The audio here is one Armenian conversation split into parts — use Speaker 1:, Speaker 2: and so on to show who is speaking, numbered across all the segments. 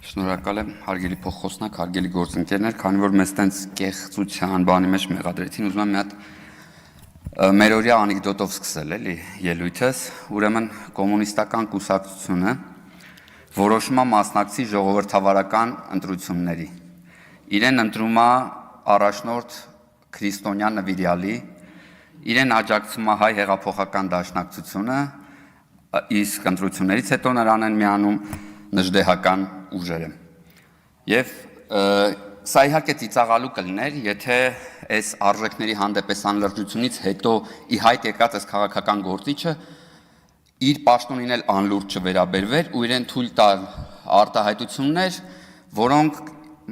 Speaker 1: Շնորհակալ եմ, հարգելի փոխխոսնակ, հարգելի գործընկերներ, քանի որ մեզ տենց կեղծության բանի մեջ մեղադրեցին, ուզում եմ մի հատ մերօրյա անեկդոտով սկսել, էլի, ելույթս, ուրեմն կոմունիստական կուսակցությունը որոշում է մասնակցի ժողովրդավարական ընտրությունների։ Իրեն ընտրում է առաջնորդ քրիստոնյա նվիրյալի, իրեն աջակցում է հայ հեղափոխական դաշնակցությունը, իսկ ընտրություններից հետո նրան են միանում նժդեհական ուժերը։ Եվ սա իհարկե ծիծաղալու կլիներ, եթե այս արժեքների հանդեպ այս անլրջությունից հետո ի հայտ եկած այս քաղաքական գործիչը իր պաշտոնին էլ անլուրջ չվերաբերվեր ու իրեն թույլ տալ արտահայտություններ, որոնք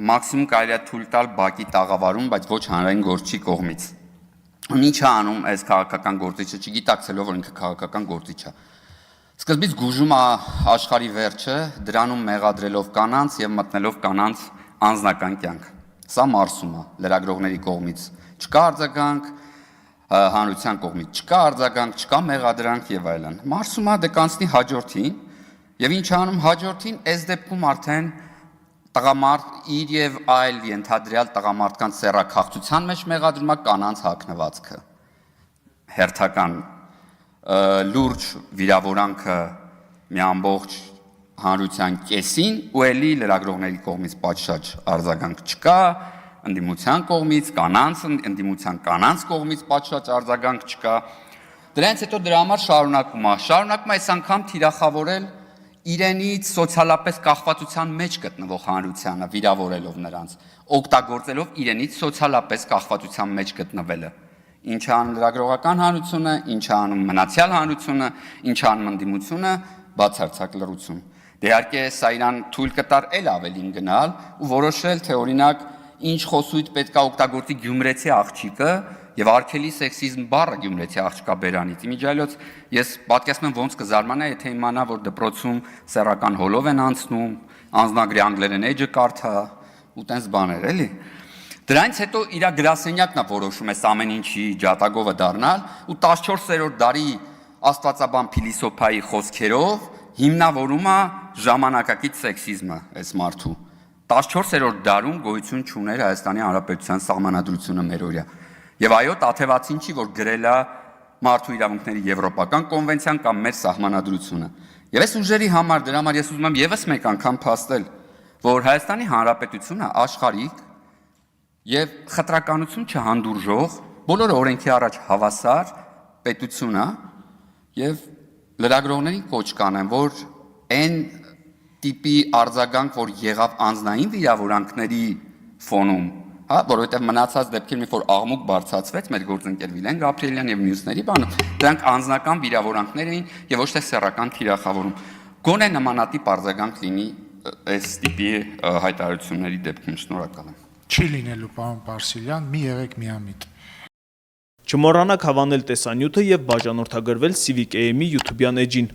Speaker 1: մաքսիմում կարելի է թույլ տալ բակի տաղավարում, բայց ոչ հանրային գործչի կողմից։ Ինչ է անում այս քաղաքական գործիչը, չգիտակցելով, որ ինքը քաղաքական գործիչ է։ Սկզբից գուժում է աշխարհի վերջը, դրանում մեղադրելով կանանց եւ մտնելով կանանց անձնական կյանք։ Սա մարսում է լրագրողների կողմից։ Չկա արձագանք, հանրության կողմից չկա արձագանք, չկա մեղադրանք եւ այլն։ Մարսում է դե կանցնի հաջորդին եւ ինչ անում հաջորդին, այս դեպքում արդեն տղամարդ իր եւ այլ ենթադրյալ տղամարդկանց սեռաքաղցության մեջ մեղադրում է կանանց հագնվածքը։ Հերթական լուրջ վիրավորանքը մի ամբողջ հանրության կեսին ու էլի լրագրողների կողմից պատշաճ արձագանք չկա, ընդդիմության կողմից ընդդիմության կանանց կողմից պատշաճ արձագանք չկա։ Դրանից հետո դրա համար շարունակում է այս անգամ թիրախավորել իրենից սոցիալապես կախվածության մեջ գտնվող հանրությանը, վիրավորելով նրանց, օգտագործելով իրենից սոցիալապես կախվածության մեջ գտնվելը։ Ինչ անում լրագրողական հանրությունը, ինչ անում մնացյալ հանրությունը, ինչ անում ընդդիմությունը, բացարձակ լռություն։ Դե իհարկե սա իրան թույլ կտար էլ ավելին գնալ ու որոշել, թե օրինակ ինչ խոսույթ պետք է օգտագործի գյումրեցի աղջիկը եւ արգելի սեքսիզմ բառը գյումրեցի աղջկա բերանից։ Իմիջիայլոց ես պատկերացնում եմ ոնց կզարմանա, եթե իմանա, որ դպրոցում սեռական հոլով են անցնում, անձնագրի անգլերեն էջը կարդա ու տենց բաներ, էլի։ Դրանից հետո իր գրասենյակն է որոշում այս ամեն ինչի ջատագովը դառնալ ու 14-րդ դարի աստվածաբան փիլիսոփայի խոսքերով հիմնավորում է ժամանակակից սեքսիզմը այս մարդու։ 14-րդ դարում գոյություն չուներ Հայաստանի Հանրապետության սահմանադրությունը մերօրյա։ Եվ այո, Տաթևացին չի, որ գրել է մարդու իրավունքների եվրոպական կոնվենցիան կամ մեր սահմանադրությունը։ Եվ այս ուժերի համար, դրա համար ես ուզում եմ եւս մեկ անգամ փաստել, որ Հայաստանի Հանրապետությունը աշխարհիկ եւ խտրականություն չհանդուրժող բոլոր օրենքի առաջ հավասար պետություն է եւ լրագրողներին կոչ կանեմ, որ այն տիպի արձագանք, որ եղավ անձնային վիրավորանքների ֆոնում, հա, որովհետեւ մնացած դեպքեր մի որ աղմուկ բարձրացվեց մեր գործընկեր Վիլեն Գաբրիելյան եւ մյուսների բանը, դրանք անձնական վիրավորանքներ էին եւ ոչ թե սեռական թիրախավորում։ Գոնե նմանատիպ արձագանք լինի այս տիպի հայտարարությունների դեպքում։ Շնորհակալ եմ։
Speaker 2: Չի լինելու, պարոն Պարսիլյան, մի եղեք միամիտ։
Speaker 3: Չմոռանաք հավանել տեսանյութը եւ բաժանորդագրվել Civic AM-ի YouTube-յան էջին։